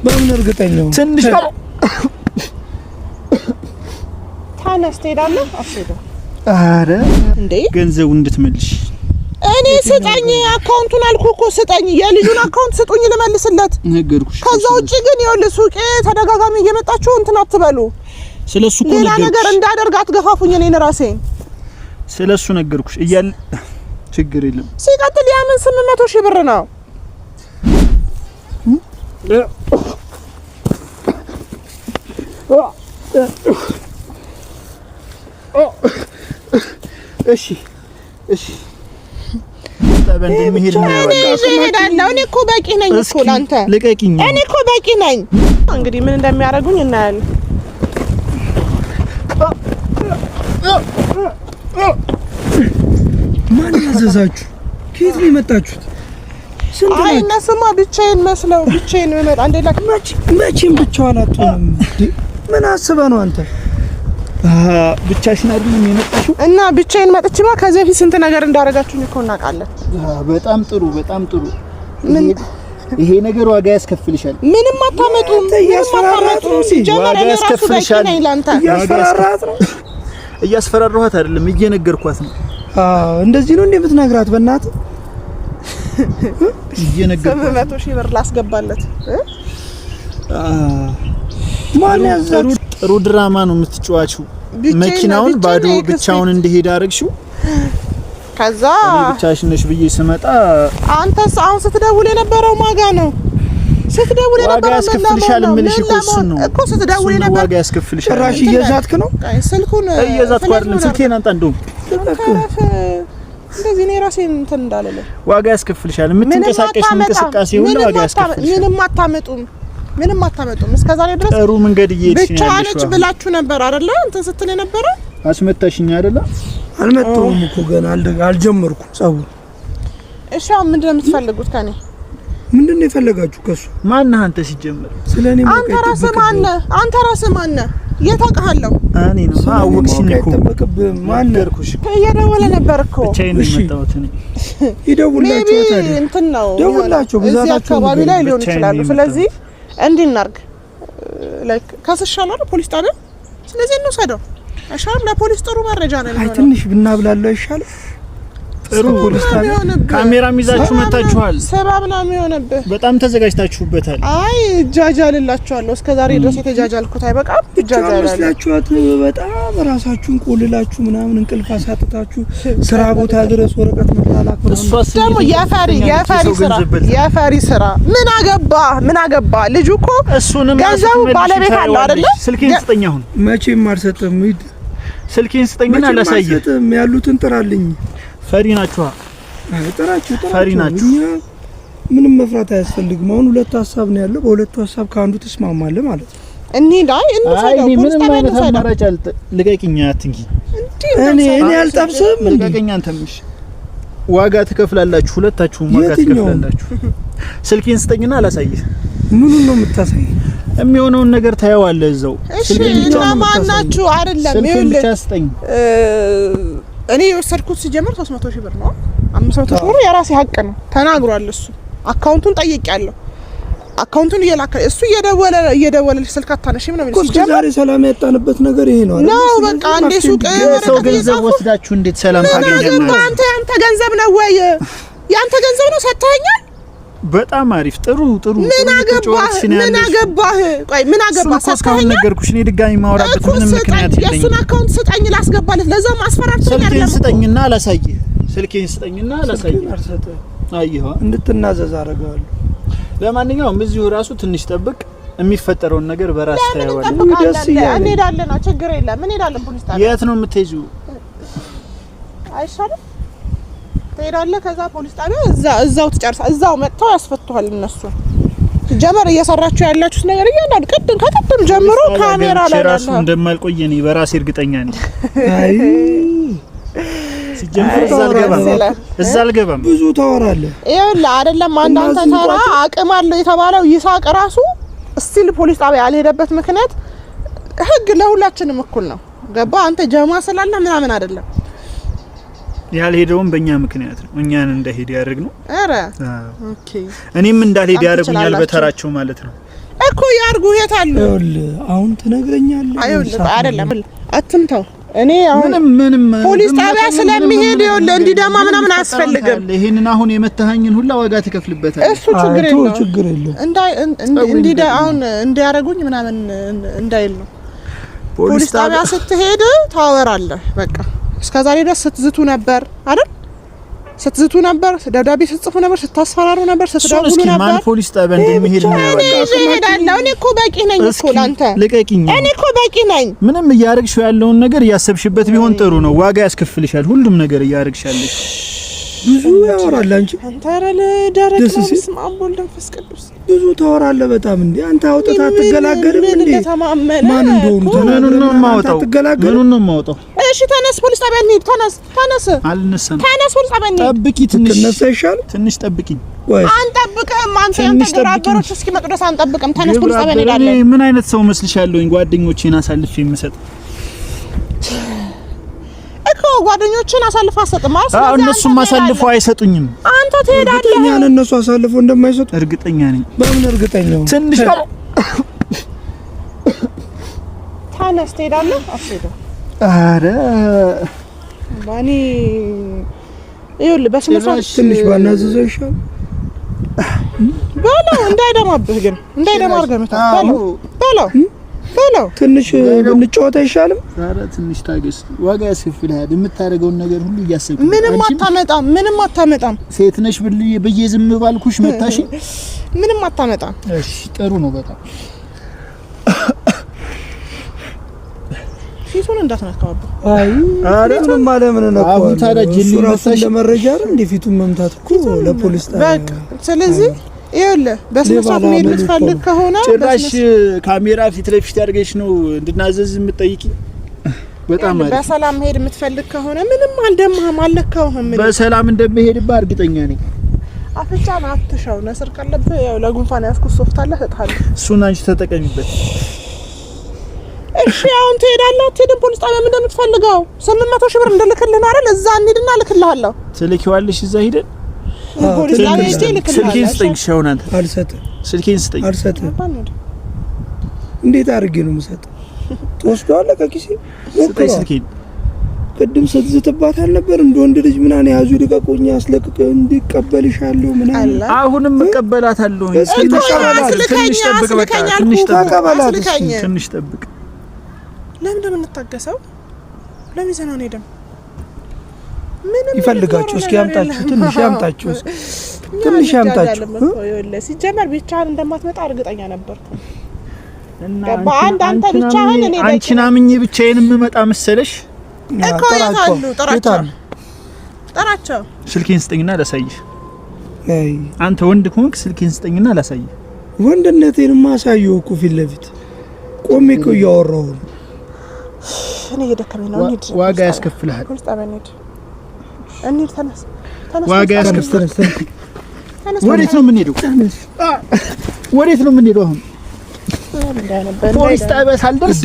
በምን እርግጠኛ ነው? ትንሽ ታነስ ትሄዳለህ አትሄድም? አረ እንዴ ገንዘቡ እንድትመልሽ እኔ ስጠኝ አካውንቱን አልኩህ እኮ ስጠኝ የልጁን አካውንት ስጡኝ ልመልስለት ነገርኩሽ ከዛ ውጪ ግን ይኸውልህ ሱቄ ተደጋጋሚ እየመጣችሁ እንትን አትበሉ ስለሱ እኮ ሌላ ነገር እንዳደርግ አትገፋፉኝ እኔን ራሴን ስለሱ ነገርኩሽ እያል ችግር የለም ሲቀጥል ያምን 800,000 ብር ነው እሺ እሺ ታበንድ መሄድ ነው እሄዳለሁ እኔ እኮ በቂ ነኝ እኮ ላንተ ልቀቂኝ እኔ እኮ በቂ ነኝ እንግዲህ ምን እንደሚያደርጉኝ እናያለን ማን ያዘዛችሁ ከየት ነው የመጣችሁት አይ እነሱማ ብቻዬን መስለው ብቻዬን መመጣ እንደላ መቼም ብቻዋን አትሆንም ምን አስበህ ነው አንተ ብቻሽን አይደለም የመጣሽው እና ብቻዬን መጥቼማ ከዚህ በፊት ስንት ነገር እንዳደረጋችሁኝ እኮ እናውቃለን በጣም ጥሩ ምን ይሄ ነገር ዋጋ ያስከፍልሻል ምንም አታመጡም ሲጀመር እኔ ራሱ በቂ ነኝ ላንተ እያስፈራራኋት አይደለም እየነገርኳት ነው እንደዚህ ነው እንደምትነግራት በእናትህ እየነገርኳት 700,000 ብር ላስገባለት ማን ያዘሩ ጥሩ ድራማ ነው የምትጫዋቹው መኪናውን ባዶ ብቻውን እንደሄደ አረግሽው ከዛ ብቻሽን ነሽ ብዬ ስመጣ አንተስ አሁን ስትደውል የነበረው ማጋ ነው ስትደውል የነበረው ዋጋ ያስከፍልሻል ምልሽ እኮ ስትደውል የነበረው ዋጋ ያስከፍልሻል ራሽ እየዛትክ ነው ስልኩን እየዛትኩ አይደለም ስልኬን አንተ እንደው እንደዚህ ነው ራሴን እንትን እንዳለለ ዋጋ ያስከፍልሻል የምትንቀሳቀሽ እንቅስቃሴ ሁሉ ዋጋ ያስከፍልሻል ምንም አታመጡም እስከዛሬ ድረስ ጥሩ መንገድ እየሄድሽ ነው ብቻ ነች ብላችሁ ነበር አይደለ እንትን ስትል የነበረ አስመታሽኝ አይደለ አልመጣሁም እኮ ገና አልጀመርኩም ጸቡ እሺ አሁን ምንድነው የምትፈልጉት ከኔ ምንድነው የፈለጋችሁ ከሱ ማን አንተ ሲጀመር ስለኔ አንተ ራስህ ማን የታውቃለሁ እኔ ነው አወቅሽኝ እኮ ማን ነርኩሽ እየደወለ ነበር እኮ ብቻዬን መጣሁት እኔ ይደውላችሁ ታዲያ እንትን ነው ደውላችሁ እዚህ አካባቢ ላይ ሊሆን ይችላል ስለዚህ እንዲናርግ ላይክ ካስሻላል ፖሊስ ጣቢያ ስለዚህ እንውሰደው አሻም ለፖሊስ ጥሩ መረጃ ነው አይ ትንሽ ብናብላለው ይሻል ጥሩ ፖሊስ ጣቢያ ካሜራም ይዛችሁ መጣችኋል ሰባብ ነው የሚሆነብህ በጣም ተዘጋጅታችሁበታል አይ ጃጃልላችኋለሁ እስከዛሬ ድረስ የተጃጃልኩት አይበቃም ጃጃልላችሁ በጣም ራሳችሁን ቆልላችሁ ምናምን እንቅልፍ አሳጥታችሁ ስራ ቦታ ድረስ ወረቀት መላላክ ደግሞ የፈሪ ስራ ምን አገባ ልጁ እኮ ገንዘቡ ባለቤት አለው አይደለ ስልኬን ስጠኝ አሁን መቼም አልሰጠም ስልኬን ስጠኝና ላሳየህ ያሉትን ጥራልኝ ፈሪ ናችሁ ጥራችሁ ፈሪ ናችሁ ምንም መፍራት አያስፈልግም አሁን ሁለት ሀሳብ ነው ያለው በሁለቱ ሀሳብ ካንዱ ተስማማለህ ማለት ነው እንሰደው ምንም አይነት አማራጭ ልቀቂኝ አትንኪ እኔ አልጠብስም ልቀቂኝ አንተምሽ ዋጋ ትከፍላላችሁ ሁለታችሁም ዋጋ ትከፍላላችሁ ስልኬን ስጠኝና አላሳየህ ምኑን ነው የምታሳይ የሚሆነውን ነገር ታየዋለህ እዛው ስልኬን ብቻ ማናችሁ አይደለም ስልኬን ብቻ ስጠኝ እኔ የወሰድኩት ሲጀምር 300,000 ብር ነው 500,000 ብር የራሴ ሀቅ ነው ተናግሯል እሱ አካውንቱን ጠይቄያለሁ አካውንቱን እየላከ እሱ እየደወለ ስልክ አታነሽም ነው የሚለው ሲጀምር ዛሬ ሰላም ያጣንበት ነገር ይሄ ነው ነው በቃ እንደ ሱቅ ሰው ገንዘብ ወስዳችሁ እንዴት ሰላም ታገኛላችሁ አንተ ገንዘብ ነው ወይ ያንተ ገንዘብ ነው ሰጥተኸኛል በጣም አሪፍ ጥሩ ምን አገባህ ቆይ ምን አገባህ ሰጥተኸኛል ነገርኩሽ እኔ ድጋሚ ማውራበት ምንም ምክንያት የለኝም የሱን አካውንት ስጠኝ ላስገባለት ለዛው ማስፈራርተኝ አይደለም ስልኬን ስጠኝና አላሳየህ ስልኬን ስጠኝና አላሳየህ አይዋ እንድትናዘዝ አደርጋለሁ ለማንኛውም እዚሁ ራሱ ትንሽ ጠብቅ የሚፈጠረውን ነገር በራስ ታያዋለህ ደስ ይላል እንሄዳለን ችግር የለም እንሄዳለን ፖሊስ ጣቢያ የት ነው የምትሄጂው አይሻልም ትሄዳለህ ከዛ ፖሊስ ጣቢያ እዛው ትጨርሳ እዛው መጥተው ያስፈቱሃል እነሱ ጀመር እየሰራችሁ ያላችሁት ነገር እያንዳንዱ ከጥም ጀምሮ ካሜራ ላይ ራሱ እንደማልቆይ እኔ በራሴ እርግጠኛ ነኝ አይ ሲጀምር እዛ አልገባም ብዙ ታወራለህ ይኸውልህ አይደለም አንዳንተ ተራ አቅም አለው የተባለው ይሳቅ ራሱ ስቲል ፖሊስ ጣቢያ ያልሄደበት ምክንያት ህግ ለሁላችንም እኩል ነው ገባ አንተ ጀማ ስላለ ምናምን አይደለም ያልሄደውም በእኛ ምክንያት ነው እኛን እንደሄድ ያደርግ ነው አረ ኦኬ እኔም እንዳልሄድ ያደርጉኛል በተራቸው ማለት ነው እኮ ያርጉ የታሉ አሁን ትነግረኛለህ አይደለም አትምታው እኔ አሁን ምንም ፖሊስ ጣቢያ ስለሚሄድ ይኸውልህ እንዲደማ ምናምን አያስፈልግም ይሄንን አሁን የመታኸኝን ሁላ ዋጋ ትከፍልበታለህ እሱ ችግር የለውም እንዲዳ አሁን እንዲያረጉኝ ምናምን እንዳይል ነው ፖሊስ ጣቢያ ስትሄድ ታወራለህ በቃ እስከዛሬ ድረስ ስትዝቱ ነበር አይደል ስትዝቱ ነበር ደብዳቤ ስትጽፉ ነበር ስታስፈራሩ ነበር ስትደውሉ ነበር ማን ፖሊስ ጣቢያ እንደሚሄድ ነው ያለው እኔ እኮ በቂ ነኝ እኮ ላንተ ልቀቂኝ እኔ እኮ በቂ ነኝ ምንም እያረግሽው ያለውን ነገር ያሰብሽበት ቢሆን ጥሩ ነው ዋጋ ያስከፍልሻል ሁሉም ነገር እያረግሻለሽ ብዙ ያወራል አንቺ አንተ አረለ ዳረክ ነው ስማምቦል ደንፈስ ቅዱስ ብዙ ታወራለህ በጣም እንዴ አንተ አውጥታ አትገላገልም እንዴ ማን እንደሆነ ተነኑ ነው ማውጣው ምኑን ነው ማውጣው እሺ ተነስ ፖሊስ ጣቢያ እንሂድ ተነስ አልነሳም ተነስ ፖሊስ ጣቢያ እንሂድ ጠብቂ ትነሳ ይሻል ትንሽ ጠብቂኝ ወይ አንጠብቅም አንተ ተራገሮች እስኪመጡ ድረስ አንጠብቅም ተነስ ፖሊስ ጣቢያ እንሄዳለን ምን አይነት ሰው መስልሻለሁኝ ጓደኞቼን አሳልፌ የምሰጥ እኮ ጓደኞችን አሳልፈ አሰጥማ ስለዚህ እነሱም አሳልፈው አይሰጡኝም አንተ ትሄዳለህ እርግጠኛ ነኝ እነሱ አሳልፈው እንደማይሰጡ እርግጠኛ ነኝ በምን እርግጠኛ ነው ትንሽ ታነስ ትሄዳለህ አስሄደ አረ ባኒ ይኸውልህ በስመ ስርዓት ትንሽ ባናዘዘው ይሻል በለው እንዳይደማብህ ግን እንዳይደማ አድርገህ በለው ትንሽ ብንጫወት አይሻልም? ኧረ ትንሽ ታገስ ዋጋ ያስከፍልሃል የምታረገው ነገር ሁሉ እያሰብክ ምንም አታመጣም ሴት ነሽ ብዬ ዝም ባልኩሽ መታሽ ምንም አታመጣም እሺ ጥሩ ነው በጣም ፊቱን እንዳትነካው አይ ምንም ማለምን ነው አሁን ታዲያ ጅኒ መታሽ ለመረጃ አይደል እንዴ ፊቱን መምታት እኮ ለፖሊስ በቃ ስለዚህ ይኸውልህ በስመሳት ምን ልትፈልግ ከሆነ ጭራሽ ካሜራ ፊት ለፊት ያርገሽ ነው እንድናዘዝ የምትጠይቂ በጣም ማለት በሰላም ሄድ የምትፈልግ ከሆነ ምንም አልደማህም አልለካውህም በሰላም እንደምሄድባ እርግጠኛ ነኝ አፍንጫን አትሻው ነስር ካለብህ ያው ለጉንፋን ያስኩት ሶፍት አለ እጣለሁ እሱን አንቺ ተጠቀሚበት እሺ አሁን ትሄዳለህ አትሄድም ፖሊስ ጣቢያ ምን እንደምትፈልገው 800 ሺህ ብር እንደልክልህ ነው አይደል እዛ እንሂድና ልክልሃለሁ ትልኪዋለሽ እዛ ሄደ ስልኬን ስጠኝ ሻውን አንተ አልሰጥም ስልኬን ስጠኝ አልሰጥም እንዴት አድርጌ ነው የምሰጠው ተወስዷል ከኪሴ ስልኬን ቅድም ስትዝትባት አልነበር እንደ ወንድ ልጅ ምናን ያዙ ልቀቁኝ አስለቅቅ እንዲቀበልሻለሁ ምናን አሁንም መቀበላታለሁ ትንሽ ጠብቅ በቃ ትንሽ ጠብቅ ለምን እንደምንታገሰው ለምን ዘና ነው ሄደም ይፈልጋችሁ እስኪ ያምጣችሁ ትንሽ ያምጣችሁ ሲጀመር ብቻህን እንደማትመጣ እርግጠኛ ነበርኩ እና በአንድ አንተ ብቻህን እኔ አንቺን አምኜ ብቻዬን የምመጣ መሰለሽ እኮ ጠራቸው ስልኬን ስጠኝና ላሳይሽ አንተ ወንድ ከሆንክ ስልኬን ስጠኝና ላሳይሽ ወንድነቴን ማሳየው እኮ ፊት ለፊት ቆሜ እኮ እያወራሁ እኔ እየደከመኝ ነው እንዴ ዋጋ ያስከፍልሃል እንሂድ ተነስ ዋጋ ያስከፍልሃል ወዴት ነው የምንሄደው ወዴት ነው የምንሄደው አሁን ፖሊስ ጣቢያ ሳልደርስ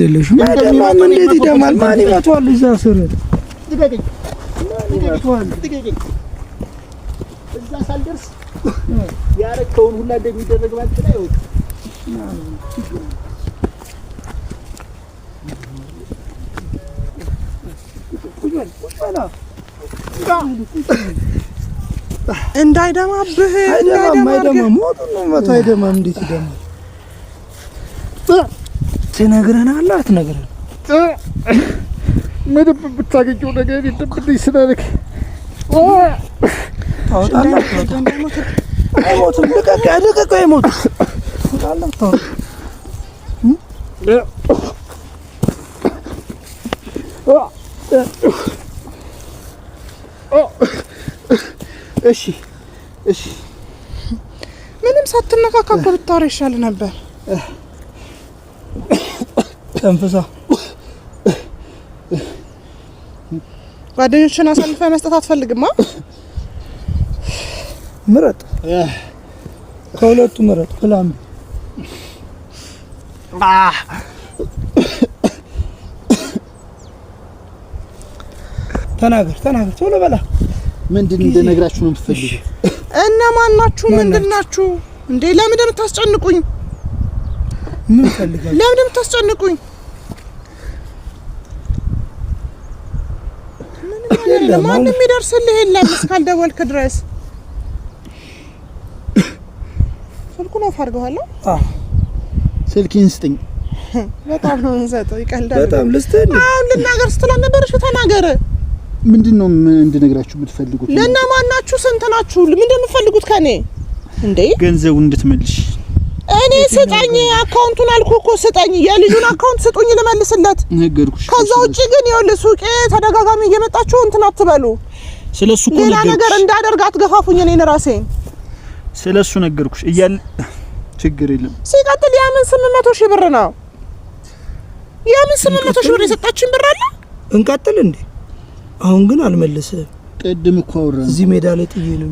እንደማን እንዴት ይደማል ማን ይመቷል እዛ ስር ድገገኝ እዛ ሳልደርስ ያረከውን ሁላ እንደሚደረግ ባንተ ላይ ወጥ እንዳይደማብህ እንዳይደማ ሞቱን ነው መቶ አይደማም እንዴት ይደማል ትነግረናለህ አትነግረን ምንም ብታገኘው ነገር ይደብልኝ ስለልክ ታውጣለህ አይሞትም ልቀቅ አይሞት ታውጣለህ ታው እሺ ምንም ሳትነካካ ብታወራ ይሻል ነበር ተንፈሳ ጓደኞችን አሳልፈህ መስጠት አትፈልግማ ምረጥ ከሁለቱ ምረጥ ፕላን ተናገር ቶሎ በላ ምንድን እንደነግራችሁ ነው የምትፈልጉት እነማን ናችሁ ምንድን ናችሁ እንዴ ለምን እንደምታስጨንቁኝ ምን ፈልጋለሁ? ለምን የምታስጨንቁኝ? ማንም የሚደርስልህ የለም እስካልደወልክ ድረስ። ስልኩን ኦፍ አድርገዋለሁ። ስልኬን ስጠኝ። በጣም ነው እንሰጠው። ይቀልዳል በጣም ልስጥህ። አሁን ልናገር ስትለን ነበር። እሺ ተናገር። ምንድነው እንድነግራችሁ የምትፈልጉት? ለእነማን ናችሁ? ስንት ናችሁ? ምንድነው የምትፈልጉት ከኔ እንዴ? ገንዘቡ እንድትመልሽ። እኔ ስጠኝ፣ አካውንቱን አልኩህ እኮ ስጠኝ። የልጁን አካውንት ስጡኝ ልመልስለት። ነገርኩሽ። ከዛ ውጪ ግን ይኸውልህ ሱቄ ተደጋጋሚ እየመጣችሁ እንትን አትበሉ። ስለሱ እኮ ሌላ ነገር እንዳደርግ አትገፋፉኝ። እኔን ራሴን ስለሱ ነገርኩሽ እያለ ችግር የለም። ሲቀጥል ያምን 800 ሺህ ብር ነው። ያምን 800 ሺህ ብር የሰጣችኝ ብር አለ። እንቀጥል እንዴ? አሁን ግን አልመልስም። ቅድም እኮ አወራን። እዚህ ሜዳ ላይ ጥዬ ነው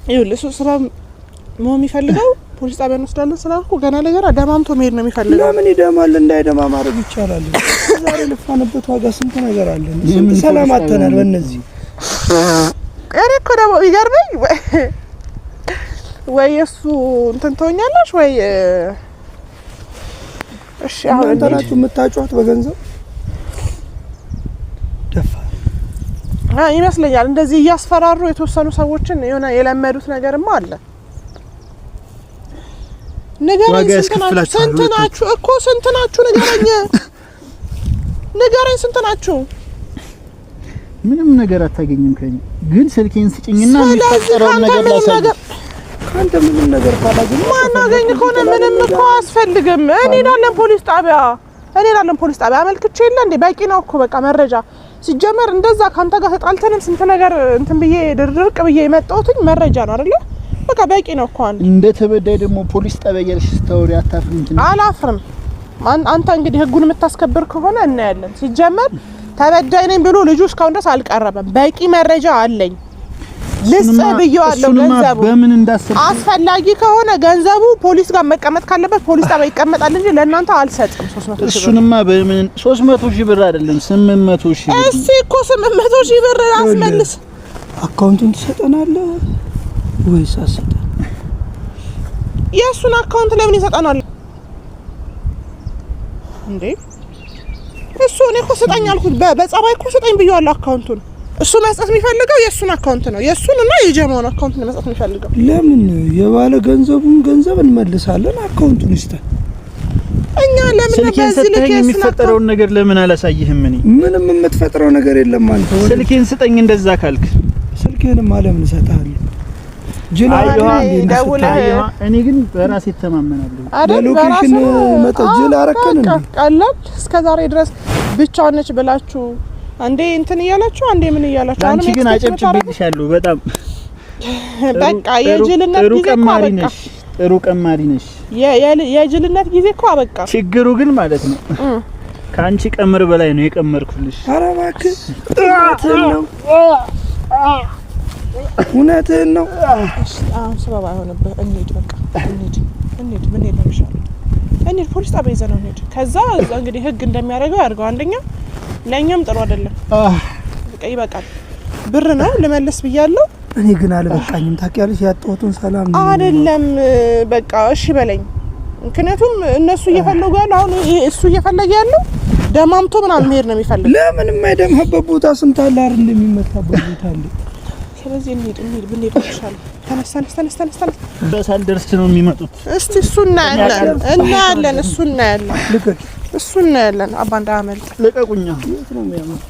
ይኸውልህ እሱ ስራ ነው የሚፈልገው። ፖሊስ ጣቢያ እንወስዳለን ስላልኩ ገና ነገር ደማምቶ መሄድ ነው የሚፈልገው። ለምን ይደማል? እንዳይደማ ማድረግ ይቻላል። ዛሬ ለፋንበት ዋጋ ስንት ነገር አለ። ስንት ሰላም አተናል በእነዚህ። እኔ እኮ ደግሞ ይገርመኝ ወይ እሱ እንትን ትሆኛለሽ ወይ እሺ። አሁን እናንተ ናችሁ የምታጫወት በገንዘብ ደፋ ይመስለኛል። እንደዚህ እያስፈራሩ የተወሰኑ ሰዎችን የሆነ የለመዱት ነገርማ አለ። ንገረኝ፣ ስንት ናችሁ እኮ ስንት ናችሁ? ንገረኝ ስንት ናችሁ? ምንም ነገር አታገኝም ከኛ። ግን ስልኬን ስጭኝና የሚፈጠረው ነገር ላሳይ። ካንተ ምንም ነገር ካላገኝ ማናገኝ ከሆነ ምንም እኮ አያስፈልግም። እንሄዳለን ፖሊስ ጣቢያ አመልክቼ የለ እንዴ? በቂ ነው እኮ በቃ መረጃ። ሲጀመር እንደዛ ካንተ ጋር ተጣልተንም ስንት ነገር እንትን ብዬ ድርቅ ብዬ የመጣሁትኝ መረጃ ነው አይደለ? በቃ በቂ ነው እኮ። እንደ ተበዳይ ደግሞ ፖሊስ ጣቢያ ያለሽ ስታወሪ አታፍሪም? አላፍርም። አንተ እንግዲህ ህጉን የምታስከብር ከሆነ እናያለን። ሲጀመር ተበዳይ ነኝ ብሎ ልጁ እስካሁን ድረስ አልቀረበም። በቂ መረጃ አለኝ። ልስጥ ብየዋለሁ። ገንዘቡ በምን እንዳሰብ አስፈላጊ ከሆነ ገንዘቡ ፖሊስ ጋር መቀመጥ ካለበት ፖሊስ ጣቢያ ይቀመጣል እንጂ ለእናንተ አልሰጥም። 300 ሺህ ብር እሱንማ በምን 300 ሺህ ብር አይደለም 800 ሺህ ብር። እሺ እኮ 800 ሺህ ብር አስመልስ። አካውንቱን ትሰጠናለህ ወይስ አሰጠን? የእሱን አካውንት ለምን ይሰጠናል እንዴ? እሱ እኔ እኮ ስጠኝ አልኩት። በጸባይ እኮ ስጠኝ ብየዋለሁ አካውንቱን። እሱ መስጠት የሚፈልገው የእሱን አካውንት ነው። የእሱንና የጀማውን አካውንት ነው መስጠት የሚፈልገው። ለምን የባለ ገንዘቡን ገንዘብ እንመልሳለን፣ አካውንቱን ይስጠን። እኛ ለምን በዚህ ልክ የሚፈጠረውን ነገር ለምን አላሳይህም? እኔ ምንም የምትፈጥረው ነገር የለም። አንተ ስልኬን ስጠኝ እንደዛ ካልክ ስልኬንም አለምን እሰጥሃለሁ። እኔ ግን በራሴ ተማመናለሁ። ለሎኬሽን መጠጅል አረከን እንዴ? ቀላል እስከዛሬ ድረስ ብቻዋን ነች ብላችሁ አንዴ እንትን እያላችሁ አንዴ ምን እያላችሁ አንቺ ግን አጨብጭቤልሻለሁ በጣም በቃ የጅልነት ጊዜ እኮ አበቃ። ጥሩ ቀማሪ ነሽ። የጅልነት ጊዜ እኮ አበቃ። ችግሩ ግን ማለት ነው ከአንቺ ቀምር በላይ ነው የቀመርኩልሽ። ኧረ እባክህ እውነትህን ነው። አሁን ሰበብ አይሆንብህ። እንሂድ በቃ እንሂድ ምን ነው የሚሻለው? እንሂድ ፖሊስ ጣቢያ ይዘነው እንሂድ። ከዛ እንግዲህ ህግ እንደሚያደርገው ያድርገው። አንደኛ ለእኛም ጥሩ አይደለም። በቃ ይበቃል። ብር ነው ልመልስ ብያለሁ። እኔ ግን አልበቃኝም። ታውቂያለሽ ያጣሁትን ሰላም ነው አይደለም። በቃ እሺ በለኝ። ምክንያቱም እነሱ እየፈለጉ ያለው አሁን እሱ እየፈለገ ያለው ደማምቶ ምናምን መሄድ ነው የሚፈልገው። ለምን የማይደማበት ቦታ ስንት አለ አይደል? እንደሚመታበት ቦታ አለ። ስለዚህ እንሂድ ብንሄድ ይሻላል። ተነስ በሳል ደርስ ነው የሚመጡት። እስቲ እሱ እናያለን። እሱ እናያለን። ልቀቅ። እሱ እናያለን። አባ እንዳያመልጥ ልቀቁኛ። የት ነው የሚያመልጠው?